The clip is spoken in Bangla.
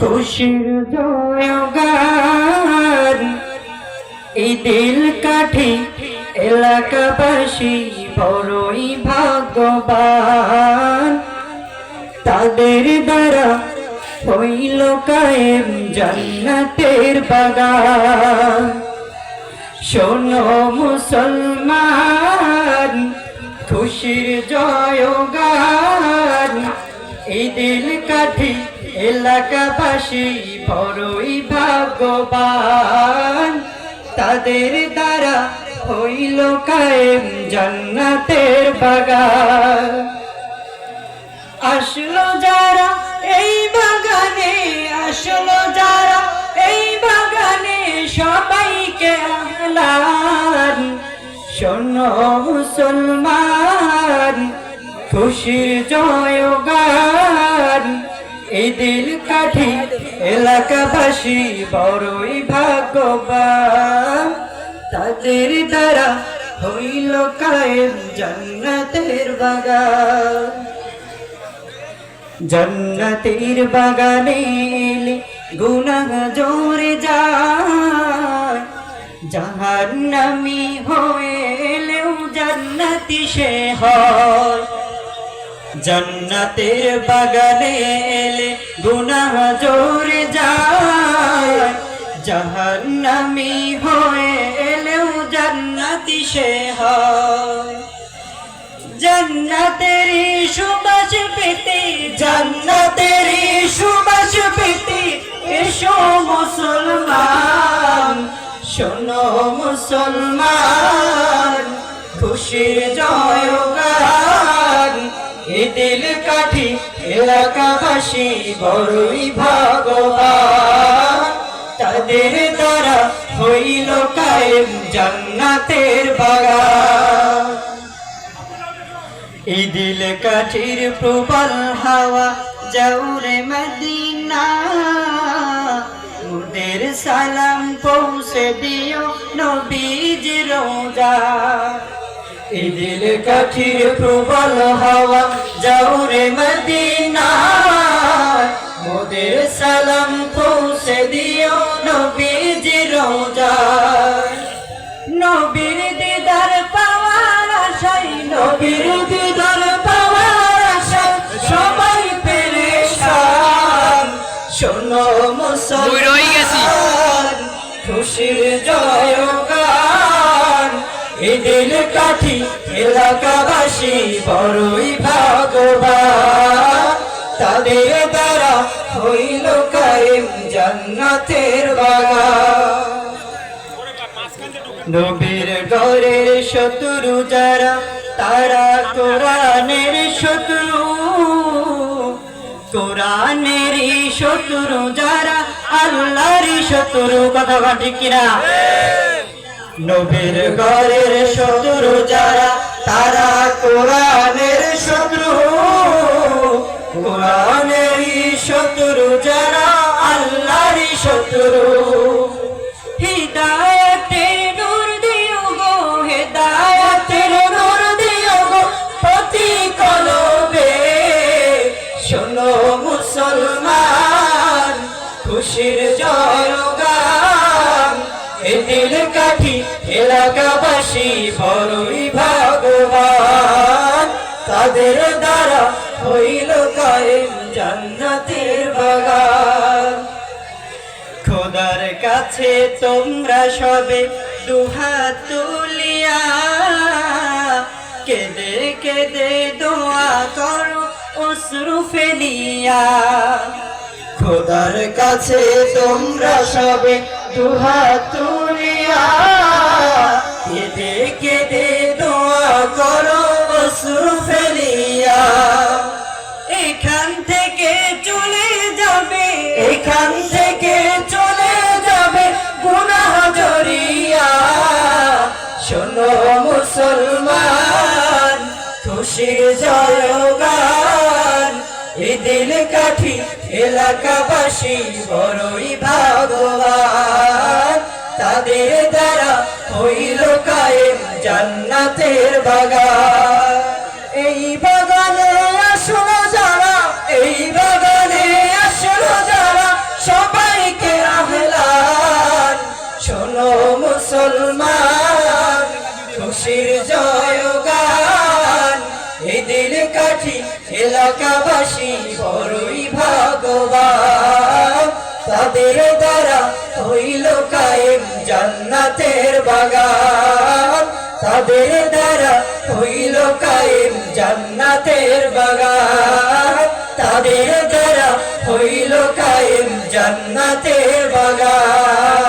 খুশির জয়গান এই দিল কাঠি এলাকাবাসী বড়ই ভাগ্যবান তাদের দ্বারা হইল কায়েম জান্নাতের বাগান। শোনো মুসলমান খুশির জয়গান এই দিল কাঠি এলাকাবাসী বড়ই ভাগ্যবান তাদের দ্বারা হইল কায়েম জান্নাতের বাগান। আসলো যারা এই বাগানে, আসলো যারা এই বাগানে সবাইকে আহলান। শোনো মুসলমান খুশির জয়গান এই দিল কাঠি এলাকাবাসী বড়ই ভাগ্যবান তাদের দ্বারা হইল কায়েম জান্নাতের বাগান। জান্নাতের বাগানে গুনাহ জোরে যায় জাহান্নামী হইলেও জান্নাতি সে হয়। জান্নাতের বাগানে গুনাহ জোরে যায় জাহান্নামী হইলেও জান্নাতি সে হয়। জান্নাতের সুবাস পেতে, জান্নাতের সুবাস পেতে এসো মুসলমান। শোনো মুসলমান খুশির জয়গান এ দিল কাঠি এলাকাবাসী বড়ই ভাগ্যবান তাদের দ্বারা হইল কায়েম জান্নাতের বাগান। এই দিল কাঠির প্রবল হাওয়া যাওরে মদিনা ওদের সালাম পৌঁছে দিও নবীজির রোজা। এই দিল কাঠির প্রবল হাওয়া যাওরে মদিনা ওদের সালাম পৌঁছে দিও নবীজির রোজা। নবীর দিদার পাওয়ার আশায়, নবীর দিদার পাওয়ার আশায় সবাই পেরেশান। শোনো মুসলমান খুশির জয়গান এই দিল কাঠি এলাকাবাসী বড়ই ভাগ্যবান তাদের দ্বারা হইল কায়েম জান্নাতের বাগান। নবীর ঘরের শত্রু যারা তারা কোরআনের শত্রু, কোরআনের শত্রু যারা আল্লাহর শত্রু। কথা ঠিক কিনা? নবীর ঘরের শত্রু যারা তারা কোরআনের শত্রু, কোরআনের শত্রু যারা আল্লাহর শত্রু। হিদায়াতের নূর দিও গো, হিদায়াতের নূর দিও গো প্রতি কলবে। শোনো মুসলমান খুশির জয়গান এ দিল কাঠি এলাকাবাসী বড়ই ভাগ্যবান তাদের দ্বারা হইল কায়েম জান্নাতের বাগান। খোদার কাছে তোমরা সবে দুহাত তুলিয়া কেঁদে কেঁদে দোয়া করো অশ্রু ফেলিয়া। খোদার কাছে তোমরা সবে দুহাত তুলিয়া কেঁদে কেঁদে দোয়া করো অশ্রু ফেলিয়া। এখান থেকে চলে যাবে, এখান থেকে চলে যাবে গুনাহ জরিয়া। শোনো মুসলমান খুশির জয়গান এ দিল কাঠি এলাকাবাসী বড়ই ভাগ্যবান তাদের দ্বারা হইল কায়েম জান্নাতের বাগান। এই বাগানে আসলো যারা, এই বাগানে আসলো যারা দিল কাঠি এলাকাবাসী বড়ই ভাগ্যবান তাদের দ্বারা হইল কায়েম জান্নাতের বাগান তাদের দ্বারা হইল কায়েম জান্নাতের বাগান তাদের দ্বারা হইল কায়েম জান্নাতের বাগান